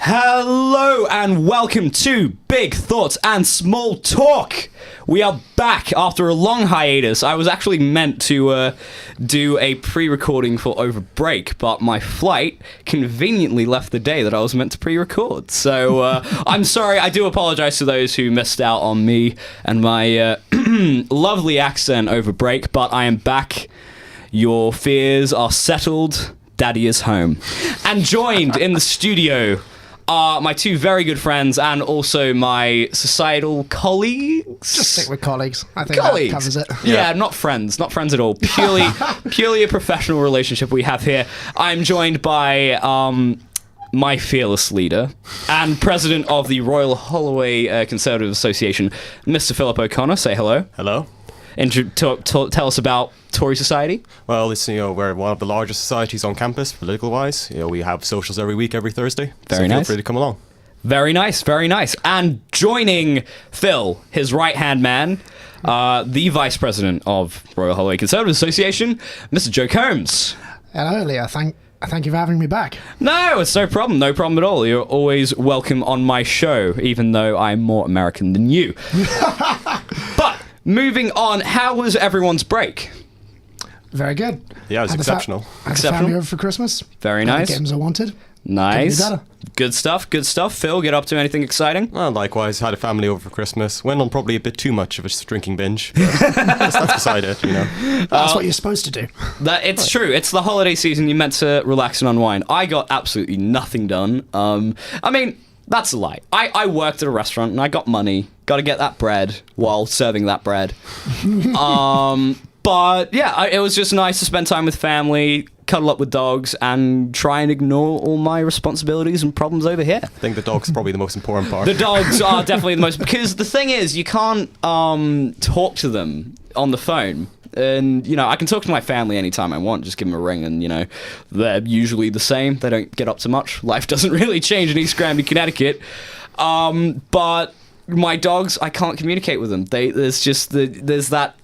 Hello and welcome to Big Thoughts and Small Talk. We are back after a long hiatus. I was actually meant to do a pre-recording for over break, but my flight conveniently left the day that I was meant to pre-record. So I'm sorry, I do apologize to those who missed out on me and my lovely accent over break, but I am back. Your fears are settled. Daddy is home. And joined in the studio are my two very good friends and also my societal colleagues. Just stick with colleagues. I think that covers it. Yeah, not friends at all. Purely a professional relationship we have here. I'm joined by my fearless leader and president of the Royal Holloway Conservative Association, Mr. Phillip O'Connor. Say hello. Hello. And tell us about Tory society. Well, it's, we're one of the largest societies on campus, political-wise. We have socials every week, every Thursday. Very nice. Feel free to come along. Very nice, very nice. And joining Phil, his right-hand man, the vice president of Royal Holloway Conservative Association, Mr. Joe Combs. Hello, Ilija. Thank you for having me back. No, it's no problem at all. You're always welcome on my show, even though I'm more American than you. But moving on, how was everyone's break? Very good. Yeah, it was exceptional. Had the family over for Christmas. Very nice. The games I wanted. Nice. Good stuff. Phil, get up to anything exciting? Well, likewise, had a family over for Christmas. Went on probably a bit too much of a drinking binge. That's beside it, That's what you're supposed to do. It's true. It's the holiday season. You're meant to relax and unwind. I got absolutely nothing done. I mean, that's a lie. I worked at a restaurant and I got money. Got to get that bread while serving that bread. But yeah, it was just nice to spend time with family, cuddle up with dogs, and try and ignore all my responsibilities and problems over here. I think the dog's probably the most important part. The dogs are definitely the most, because the thing is, you can't talk to them on the phone. And, I can talk to my family anytime I want, just give them a ring, and, they're usually the same. They don't get up to much. Life doesn't really change in East Granby, Connecticut. But my dogs, I can't communicate with them. There's that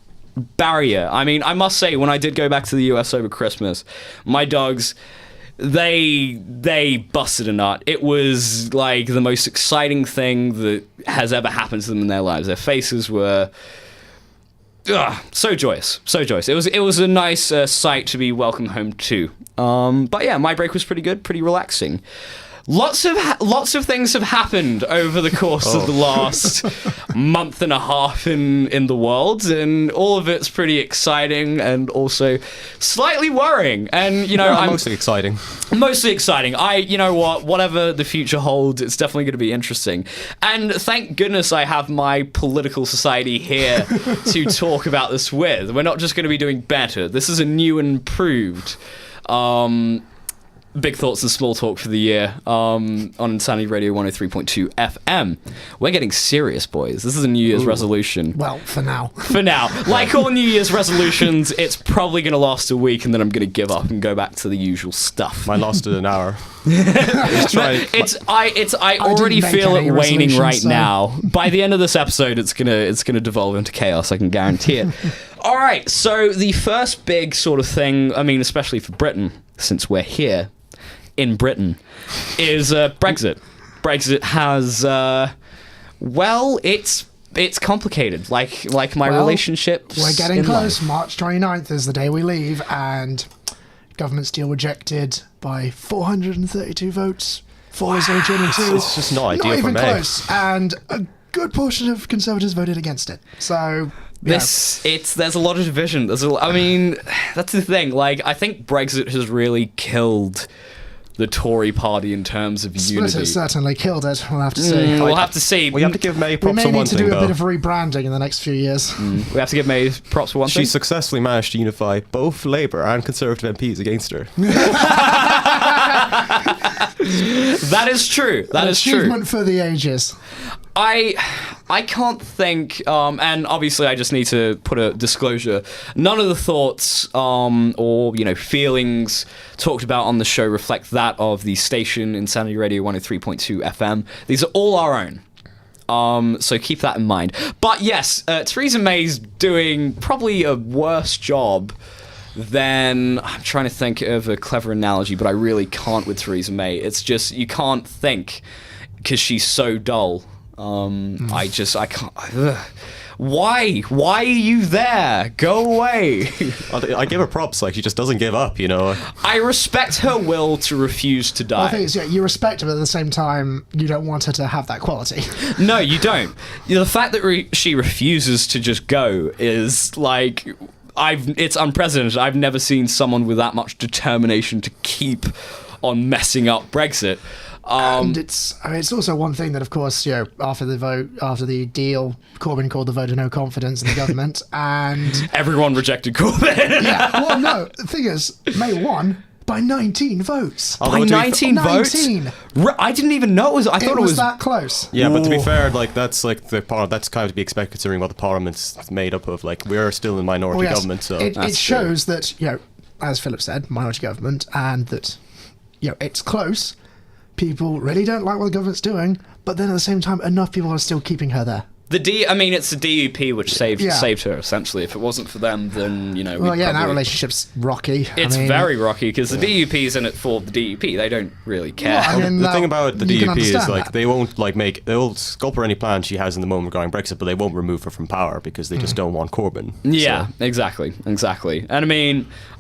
barrier. I mean, I must say, when I did go back to the US over Christmas, my dogs, they busted a nut. It was like the most exciting thing that has ever happened to them in their lives. Their faces were so joyous. It was a nice sight to be welcomed home to. But yeah, my break was pretty good, pretty relaxing. Lots of things have happened over the course of the last month and a half in the world, and all of it's pretty exciting and also slightly worrying. And I'm mostly exciting. Mostly exciting. Whatever the future holds, it's definitely going to be interesting. And thank goodness I have my political society here to talk about this with. We're not just going to be doing better. This is a new and improved Big Thoughts and Small Talk for the year on Insanity Radio 103.2 FM. We're getting serious, boys. This is a New Year's resolution. Well, for now. Like all New Year's resolutions, it's probably going to last a week, and then I'm going to give up and go back to the usual stuff. Mine lasted an hour. I already feel it waning right now. By the end of this episode, it's gonna devolve into chaos. I can guarantee it. All right. So the first big sort of thing, I mean, especially for Britain, since we're here in Britain, is Brexit. Brexit has, it's complicated. Like my relationships. We're getting close. March 29th is the day we leave, and government's deal rejected by 432 votes. 402. It's just not ideal for me. Not even close. And a good portion of Conservatives voted against it. So there's a lot of division. I mean, that's the thing. Like, I think Brexit has really killed the Tory party in terms of unity. Split has certainly killed it. We'll have to see. We'll have to see. We have to give May props on one thing, We may need to do though. a bit of rebranding in the next few years. We have to give May props for one thing. She successfully managed to unify both Labour and Conservative MPs against her. That is true. That is true. Achievement for the ages. I can't think, and obviously I just need to put a disclosure. None of the thoughts or feelings talked about on the show reflect that of the station, Insanity Radio 103.2 FM. These are all our own. So keep that in mind. But yes, Theresa May's doing probably a worse job then I'm trying to think of a clever analogy, but I really can't with Theresa May. It's just you can't think because she's so dull. I can't. Why are you there? Go away. I give her props. Like, she just doesn't give up, you know. I respect her will to refuse to die. Well, the thing is, you respect her, but at the same time, you don't want her to have that quality. No, you don't. The fact that she refuses to just go is like it's unprecedented. I've never seen someone with that much determination to keep on messing up Brexit. And it's also one thing that, of course, after the deal, Corbyn called the vote of no confidence in the government, and everyone rejected Corbyn. Yeah. Well, no. The thing is, May won by 19 votes. By 19 votes? 19. I didn't even know it was. I thought it was that close. Yeah, but to be fair, like that's kind of to be expected considering what the parliament's made up of. Like, we're still in minority government, so it shows that as Phillip said, minority government, and that it's close. People really don't like what the government's doing, but then at the same time, enough people are still keeping her there. It's the DUP which saved her, essentially. If it wasn't for them, then, that relationship's rocky. It's very rocky, because the DUP's in it for the DUP. They don't really care. Well, the thing about the DUP is, like, they won't, like, they'll sculpt any plan she has in the moment regarding Brexit, but they won't remove her from power, because they just don't want Corbyn. Yeah, so. Exactly. And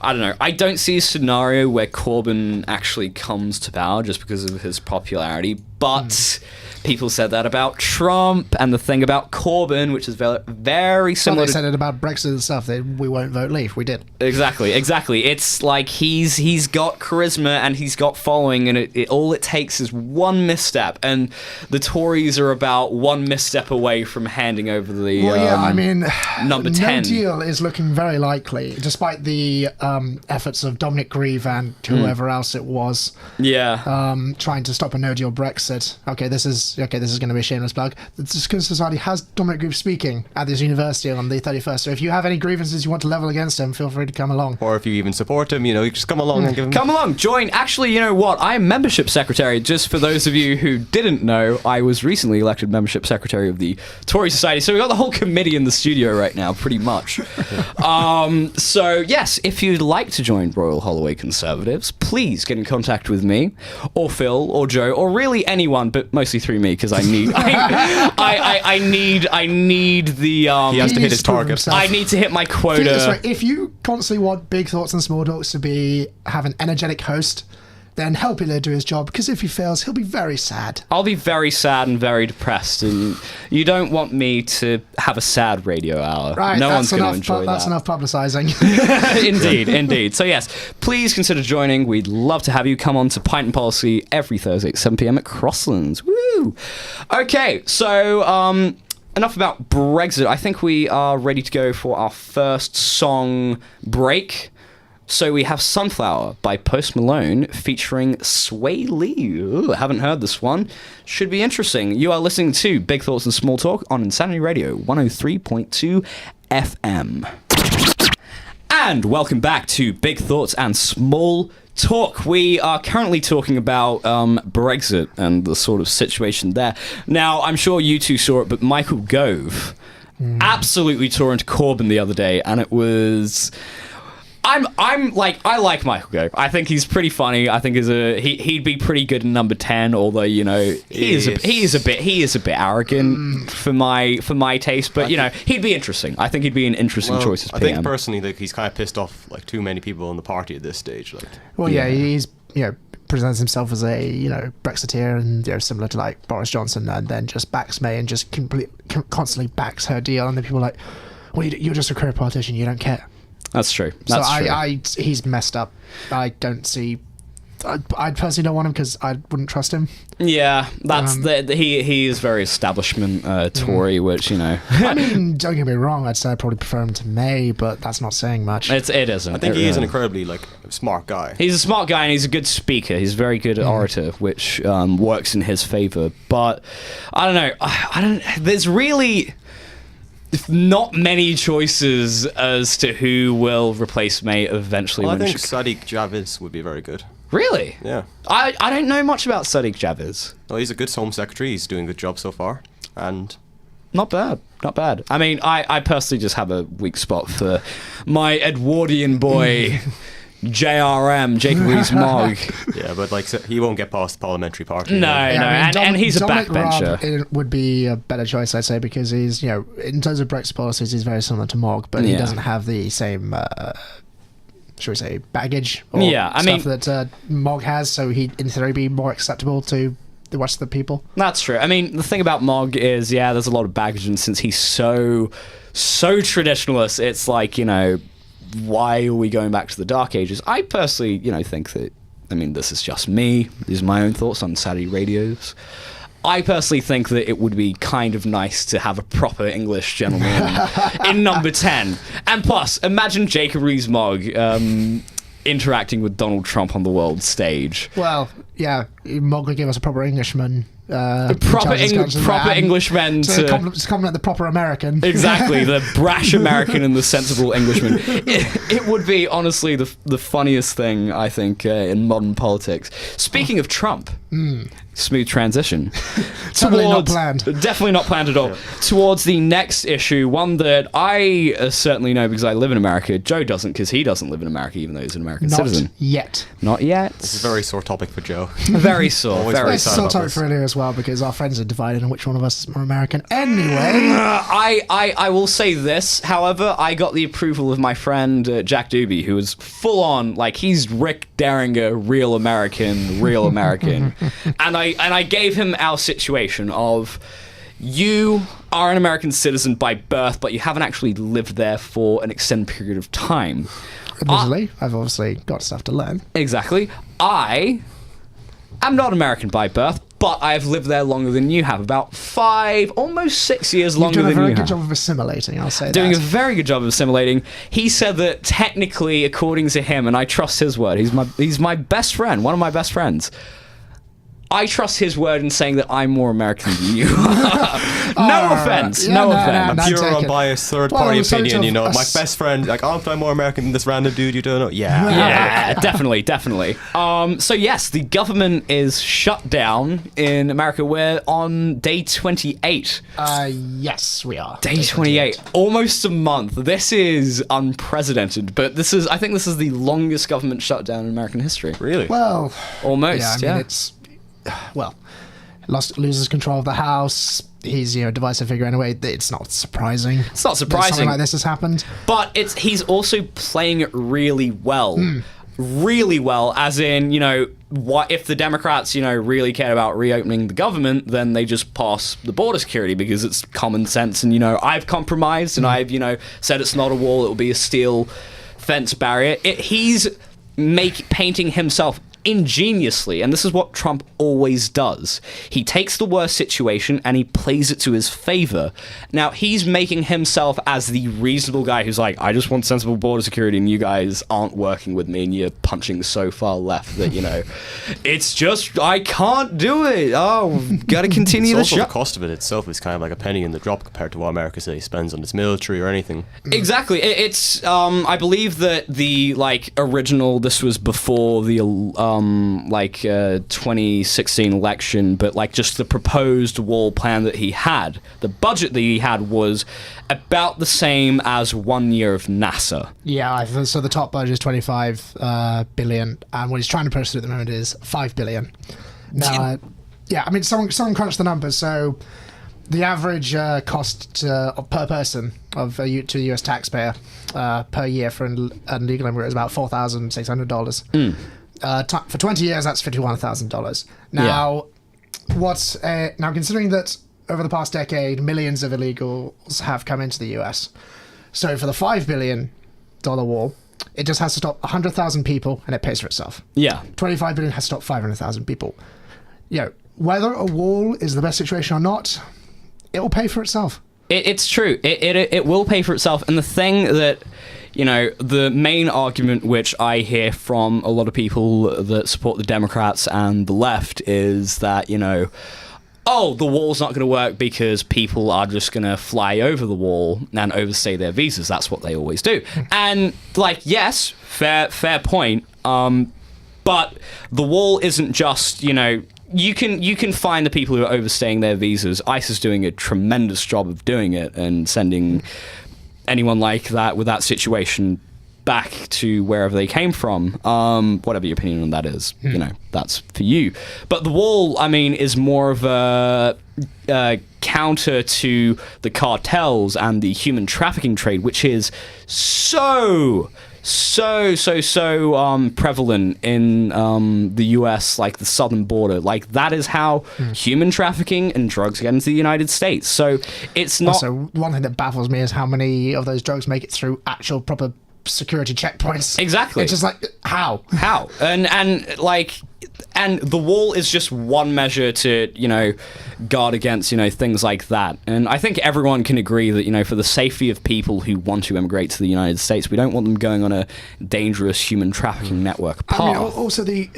I don't know. I don't see a scenario where Corbyn actually comes to power just because of his popularity, but... People said that about Trump, and the thing about Corbyn, which is very similar. Well, they said it about Brexit and stuff. We won't vote leave. We did. Exactly. It's like he's got charisma and he's got following, and all it takes is one misstep, and the Tories are about one misstep away from handing over the number 10. No deal is looking very likely, despite the efforts of Dominic Grieve and whoever else it was. Yeah. Trying to stop a no deal Brexit. This is going to be a shameless plug. The Discussion Society has Dominic Grieve speaking at this university on the 31st. So if you have any grievances you want to level against him, feel free to come along. Or if you even support him, you just come along and give him... Come along, join. Actually, you know what? I am membership secretary. Just for those of you who didn't know, I was recently elected membership secretary of the Tory Society. So we've got the whole committee in the studio right now, pretty much. So, yes, if you'd like to join Royal Holloway Conservatives, please get in contact with me, or Phil, or Joe, or really anyone, but mostly through me, because I need I need the he has to hit his target. I need to hit my quota. This way, if you constantly want Big Thoughts and Small Talks to have an energetic host, then help Ilija do his job, because if he fails, he'll be very sad. I'll be very sad and very depressed, and you don't want me to have a sad radio hour. Right, no one's going to enjoy that. That's enough publicising. Indeed. So yes, please consider joining. We'd love to have you. Come on to Pint and Policy every Thursday at 7 p.m. at Crosslands. Woo! Okay, so enough about Brexit. I think we are ready to go for our first song break. So we have Sunflower by Post Malone featuring Sway Lee. Ooh, haven't heard this one. Should be interesting. You are listening to Big Thoughts and Small Talk on Insanity Radio 103.2 FM. And welcome back to Big Thoughts and Small Talk. We are currently talking about Brexit and the sort of situation there. Now, I'm sure you two saw it, but Michael Gove absolutely tore into Corbyn the other day, and it was... I like Michael Gove. I think he's pretty funny. I think he'd be pretty good in number 10. Although he is a bit arrogant for my taste. But he'd be interesting. I think he'd be an interesting choice as PM. I think personally that he's kind of pissed off like too many people in the party at this stage. Like, well, yeah, he's presents himself as a Brexiteer and similar to like Boris Johnson, and then just backs May and just constantly backs her deal, and then people are like, well, you're just a career politician, you don't care. That's true. He's messed up. I don't see. I personally don't want him because I wouldn't trust him. Yeah, that's he is very establishment Tory, which I mean, don't get me wrong. I'd say I probably prefer him to May, but that's not saying much. It isn't. I think he is an incredibly smart guy. He's a smart guy and he's a good speaker. He's a very good orator, which works in his favor. But I don't know. There's really not many choices as to who will replace May eventually. Well, I think Sadiq Javiz would be very good. Really? Yeah. I don't know much about Sadiq Javiz. Well, he's a good Home Secretary. He's doing a good job so far. And Not bad. Not bad. I mean, I personally just have a weak spot for my Edwardian boy, JRM, Jacob Rees-Mogg. Yeah, but like, so he won't get past the parliamentary party. No, and he's Dominic a backbencher. It would be a better choice, I'd say, because he's, in terms of Brexit policies, he's very similar to Mogg, but he doesn't have the same, shall we say, baggage or stuff that Mogg has, so he'd, in theory, be more acceptable to the rest of the people. That's true. I mean, the thing about Mogg is, there's a lot of baggage, and since he's so traditionalist, it's like, why are we going back to the Dark Ages? I personally, think that, this is just me. These are my own thoughts on Saturday radios. I personally think that it would be kind of nice to have a proper English gentleman in number 10. And plus, imagine Jacob Rees-Mogg interacting with Donald Trump on the world stage. Well, yeah, Mogg would give us a proper Englishman. Proper Englishmen to compliment the proper American. Exactly, the brash American and the sensible Englishman. It would be, honestly, the funniest thing, I think, in modern politics. Speaking of Trump, smooth transition. Totally not planned. Definitely not planned at all. Yeah. Towards the next issue, one that I certainly know because I live in America. Joe doesn't, because he doesn't live in America, even though he's an American citizen. Not yet. This is a very sore topic for Joe. Very sore. Very sore. It's a sore topic for Ilija as well, because our friends are divided on which one of us is more American. Anyway. I will say this, however, I got the approval of my friend Jack Doobie, who is full on, like, he's Rick Derringer, real American. And I gave him our situation of, you are an American citizen by birth, but you haven't actually lived there for an extended period of time. Admittedly, I've obviously got stuff to learn. Exactly. I am not American by birth, but I've lived there longer than you have. About 5, almost 6 years longer than you have. You've done a very good job of assimilating, I'll say that. Doing a very good job of assimilating. He said that technically, according to him, and I trust his word, he's my best friend, one of my best friends. I trust his word in saying that I'm more American than you. No offense. A pure unbiased third-party opinion, my best friend, like, aren't I more American than this random dude you don't know? Yeah, definitely. So yes, the government is shut down in America. We're on day 28. Yes, we are. Day 28. Almost a month. This is unprecedented, but I think this is the longest government shutdown in American history. Really? Well, almost, yeah. I mean, loses control of the House. He's a divisive figure anyway. It's not surprising. It's not surprising. Something like this has happened. But he's also playing it really well. Really well, as in, what if the Democrats, really cared about reopening the government, then they just pass the border security because it's common sense. And, I've compromised and I've, said it's not a wall, it will be a steel fence barrier. He's painting himself ingeniously, and this is what Trump always does. He takes the worst situation and he plays it to his favor. Now, he's making himself as the reasonable guy who's like, I just want sensible border security and you guys aren't working with me and you're punching so far left that, it's just, I can't do it. Oh, gotta continue the cost of it itself is kind of like a penny in the drop compared to what America, say, spends on its military or anything. Exactly. It's, I believe that the, original, this was before the, 2016 election, but just the proposed wall plan that he had, the budget that he had was about the same as 1 year of NASA. Yeah, so the top budget is 25 billion, and what he's trying to push through at the moment is 5 billion. Now, someone crunched the numbers, so the average cost per person to a US taxpayer per year for an illegal immigrant is about $4,600. For 20 years, that's $51,000. Now, now considering that over the past decade, millions of illegals have come into the US, so for the $5 billion wall, it just has to stop 100,000 people, and it pays for itself. Yeah, 25 billion has to stop 500,000 people. Whether a wall is the best situation or not, it will pay for itself. It's true. It will pay for itself, and the thing that. The main argument which I hear from a lot of people that support the Democrats and the left is that, the wall's not going to work because people are just going to fly over the wall and overstay their visas. That's what they always do. And, yes, fair point. But the wall isn't just, you can find the people who are overstaying their visas. ICE is doing a tremendous job of doing it and sending anyone like that with that situation back to wherever they came from. Whatever your opinion on that is, that's for you. But the wall, I mean, is more of a counter to the cartels and the human trafficking trade, which is so prevalent in the US, like the southern border. Like, that is how human trafficking and drugs get into the United States. So it's not... Also, one thing that baffles me is how many of those drugs make it through actual proper security checkpoints. Exactly. It's just like, how? And the wall is just one measure to, guard against, things like that. And I think everyone can agree that, for the safety of people who want to immigrate to the United States, we don't want them going on a dangerous human trafficking network path. I mean, also the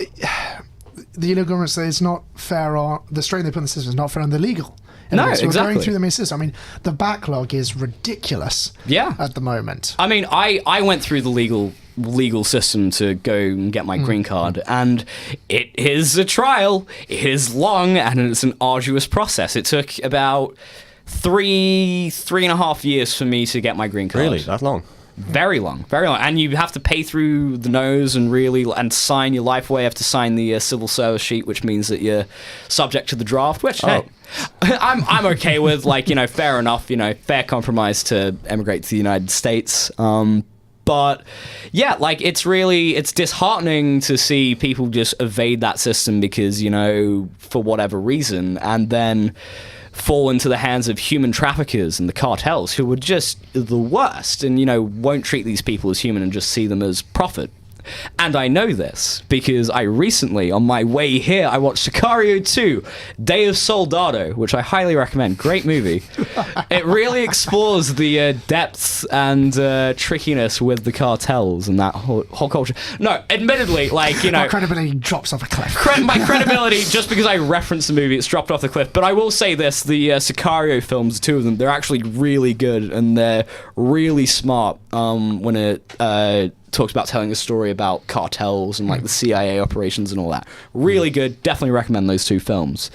illegal government say it's not fair on the strain they put in the system is not fair on the legal. No, so exactly. We're going through the main system. I mean, the backlog is ridiculous. Yeah. At the moment. I mean, I went through the legal system to go and get my green card, and it is a trial. It is long, and it's an arduous process. It took about three and a half years for me to get my green card. Really? That long? Very long. And you have to pay through the nose and sign your life away. You have to sign the civil service sheet, which means that you're subject to the draft, which, hey, I'm okay with, fair enough, fair compromise to emigrate to the United States. But yeah, it's disheartening to see people just evade that system because, for whatever reason, and then fall into the hands of human traffickers and the cartels who are just the worst and, won't treat these people as human and just see them as profit. And I know this because I recently, on my way here, I watched Sicario 2, Day of Soldado, which I highly recommend. Great movie. It really explores the depths and trickiness with the cartels and that whole culture. No, admittedly, My credibility drops off a cliff. My credibility, just because I referenced the movie, it's dropped off the cliff. But I will say this, the Sicario films, the two of them, they're actually really good and they're really smart when it... talks about telling a story about cartels and the CIA operations and all that. Really good. Definitely recommend those two films.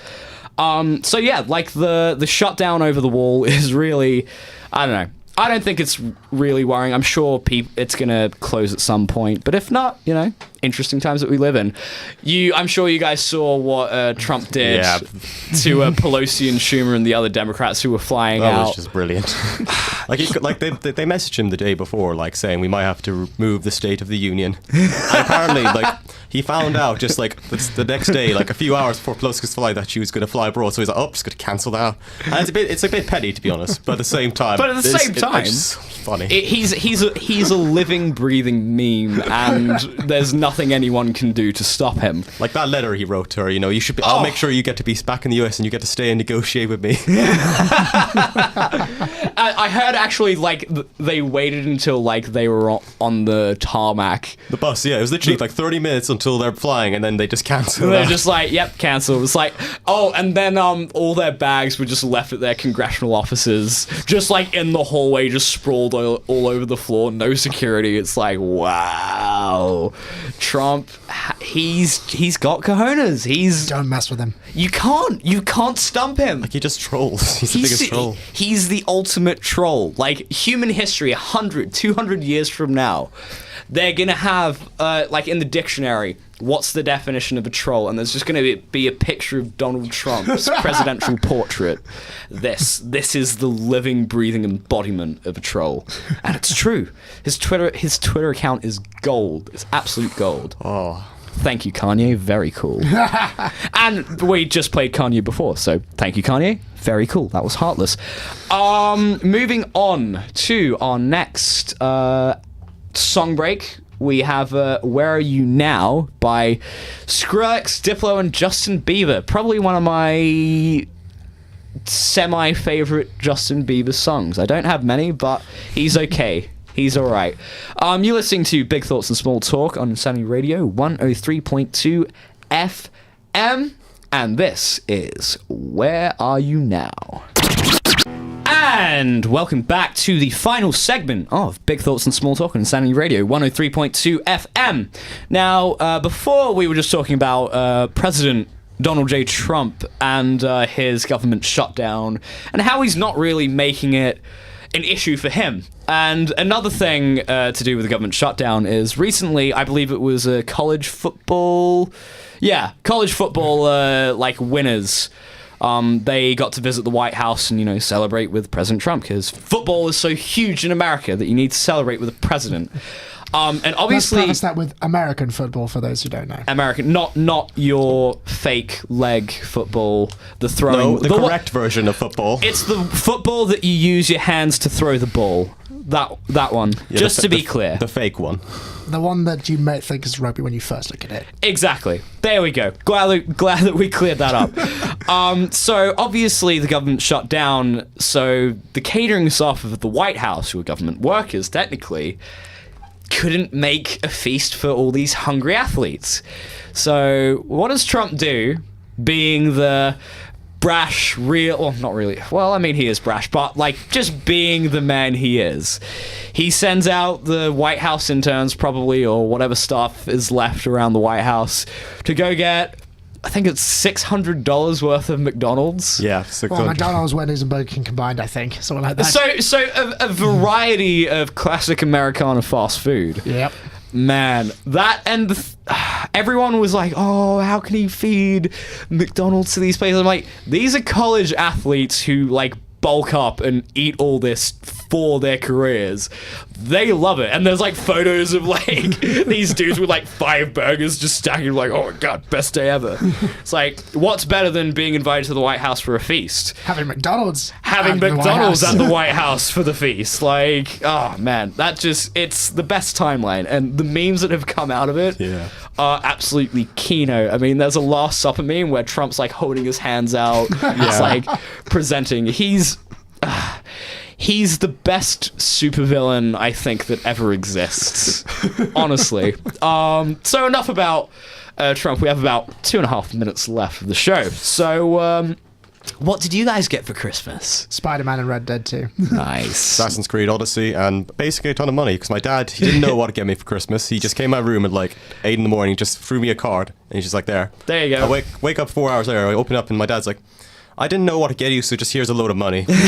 So yeah, the shutdown over the wall is really, I don't know. I don't think it's really worrying. I'm sure it's going to close at some point. But if not, interesting times that we live in. I'm sure you guys saw what Trump did to Pelosi and Schumer and the other Democrats who were flying out. That was just brilliant. They messaged him the day before, saying we might have to remove the State of the Union. And apparently, he found out just the next day, a few hours before Pelosi could fly, that she was going to fly abroad. So he's like, "Oh, just going to cancel that." And it's a bit petty, to be honest. But at the same time, it's funny. He's a living, breathing meme, and there's nothing anyone can do to stop him. Like that letter he wrote to her, you should be. I'll make sure you get to be back in the US and you get to stay and negotiate with me. I heard actually they waited until they were on the tarmac. The bus, yeah, it was literally 30 minutes until they're flying, and then they just cancel. They're just yep, cancel. It's and then all their bags were just left at their congressional offices, just in the hallway, just sprawled all over the floor, no security. It's wow, Trump, he's got cojones. Don't mess with him. You can't stump him. He just trolls. He's the biggest troll. He's the ultimate troll. Human history, 100, 200 years from now, they're gonna have in the dictionary, what's the definition of a troll? And there's just gonna be a picture of Donald Trump's presidential portrait. This is the living, breathing embodiment of a troll, and it's true. His Twitter account is gold. It's absolute gold. Oh. Thank you, Kanye. Very cool. And we just played Kanye before, so thank you, Kanye. Very cool. That was heartless. Moving on to our next song break. We have Where Are You Now by Skrillex, Diplo, and Justin Bieber. Probably one of my semi-favorite Justin Bieber songs. I don't have many, but he's okay. He's all right. You're listening to Big Thoughts and Small Talk on Insanity Radio 103.2 FM, and this is Where Are You Now? And welcome back to the final segment of Big Thoughts and Small Talk on Insanity Radio 103.2 FM. Now, before we were just talking about President Donald J. Trump and his government shutdown, and how he's not really making it an issue for him. And another thing to do with the government shutdown is recently, I believe it was college football like winners. They got to visit the White House and, celebrate with President Trump, because football is so huge in America that you need to celebrate with the president. And obviously, let's preface that with American football for those who don't know. American, not your fake leg football, the throwing. No, the correct version of football. It's the football that you use your hands to throw the ball. That one. Yeah, just to be clear. The fake one. The one that you might think is rugby when you first look at it. Exactly. There we go. Glad that we cleared that up. So obviously the government shut down. So the catering staff of the White House, who are government workers technically, couldn't make a feast for all these hungry athletes. So what does Trump do, being the brash, not really. Well, I mean, he is brash, but just being the man he is. He sends out the White House interns, probably, or whatever stuff is left around the White House, to go get, I think it's $600 worth of McDonald's. Yeah, well, McDonald's, Wendy's, and Burger King combined, I think, something like that. So a variety of classic Americana fast food. Yep. Man, that and everyone was like, "Oh, how can he feed McDonald's to these places?" I'm like, these are college athletes who bulk up and eat all this for their careers. They love it. And there's photos of these dudes with 5 burgers just stacking, oh my god, best day ever. It's what's better than being invited to the White House for a feast? Having McDonald's at the White House for the feast. Oh man, it's the best timeline, and the memes that have come out of it are absolutely keynote. I mean, there's a Last Supper meme where Trump's holding his hands out. It's presenting. He's the best supervillain I think that ever exists. Honestly. So enough about Trump. We have about 2.5 minutes left of the show. So what did you guys get for Christmas? Spider-Man and Red Dead 2. Nice. Assassin's Creed Odyssey, and basically a ton of money, because my dad, he didn't know what to get me for Christmas. He just came in my room at 8 in the morning, just threw me a card, and he's just there. There you go. I wake up 4 hours later, I open up, and my dad's like, I didn't know what to get you, so just here's a load of money. That's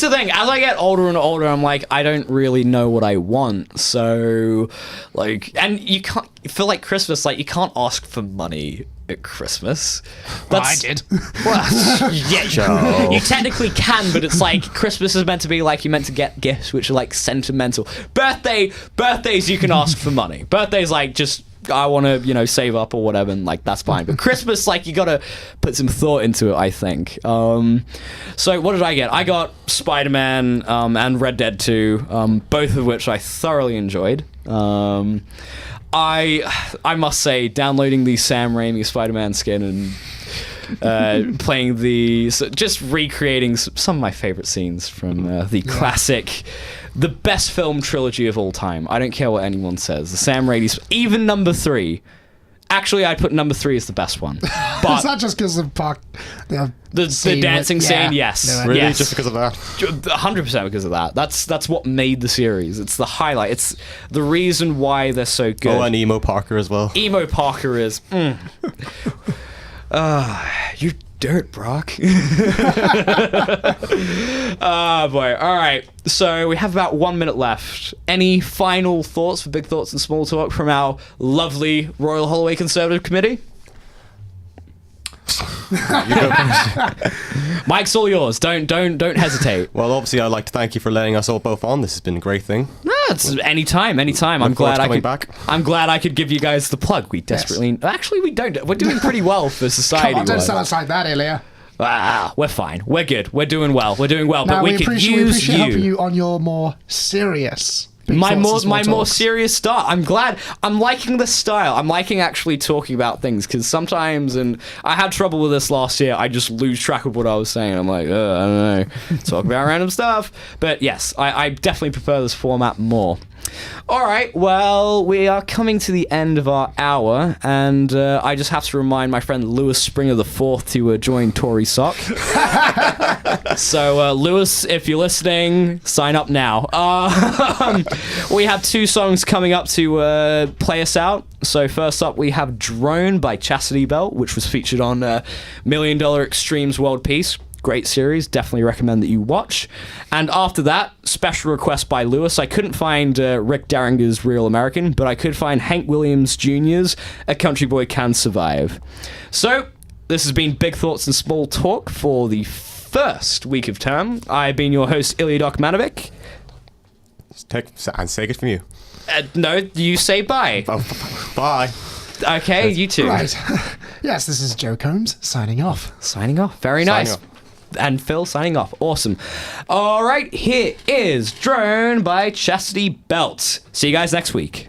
the thing. As I get older and older, I'm I don't really know what I want. So, and you can't feel Christmas. You can't ask for money at Christmas. I did. Well, yeah, sure. You technically can, but it's Christmas is meant to be you're meant to get gifts, which are sentimental. Birthdays you can ask for money. Birthdays just, I want to, save up or whatever, and that's fine. But Christmas, you gotta put some thought into it, I think. So what did I get? I got Spider-Man and Red Dead 2, both of which I thoroughly enjoyed. I must say, downloading the Sam Raimi Spider-Man skin and playing just recreating some of my favorite scenes from the classic, the best film trilogy of all time. I don't care what anyone says. The Sam Raimi, even number 3. Actually, I'd put number 3 as the best one. But it's not just because of the dancing scene, yes. No, really? Yes. Just because of that? 100% because of that. That's what made the series. It's the highlight. It's the reason why they're so good. Oh, and Emo Parker as well. Emo Parker is... you dirt, Brock. Oh, boy. All right. So we have about 1 minute left. Any final thoughts for Big Thoughts and Small Talk from our lovely Royal Holloway Conservative Committee? Mike's all yours. Don't hesitate. Well, obviously, I'd like to thank you for letting us all both on. This has been a great thing. No, it's anytime. I'm glad I could give you guys the plug. We desperately... Yes. Actually, we don't. We're doing pretty well for society. Come on, don't sell us like that, Ilija. We're fine. We're good. We're doing well. No, but we could use you. Helping you on your more serious... My more serious start. I'm glad. I'm liking the style. I'm liking actually talking about things, because sometimes, and I had trouble with this last year, I just lose track of what I was saying. I'm I don't know, talk about random stuff. But yes, I definitely prefer this format more. All right, well, we are coming to the end of our hour, and I just have to remind my friend Lewis Springer IV to join Tory Sock. So, Lewis, if you're listening, sign up now. We have 2 songs coming up to play us out. So first up, we have Drone by Chastity Belt, which was featured on $1 Million Extremes World Peace. Great series. Definitely recommend that you watch. And after that, special request by Lewis. I couldn't find Rick Derringer's Real American, but I could find Hank Williams Jr.'s A Country Boy Can Survive. So, this has been Big Thoughts and Small Talk for the first week of term. I've been your host, Ilija Manovic. And take it from you. No, you say bye. Bye. Okay, you too. Right. Yes, this is Joe Combs signing off. Signing off. Very nice. Signing off. And Phil signing off. Awesome. All right, here is Drone by Chastity Belt. See you guys next week.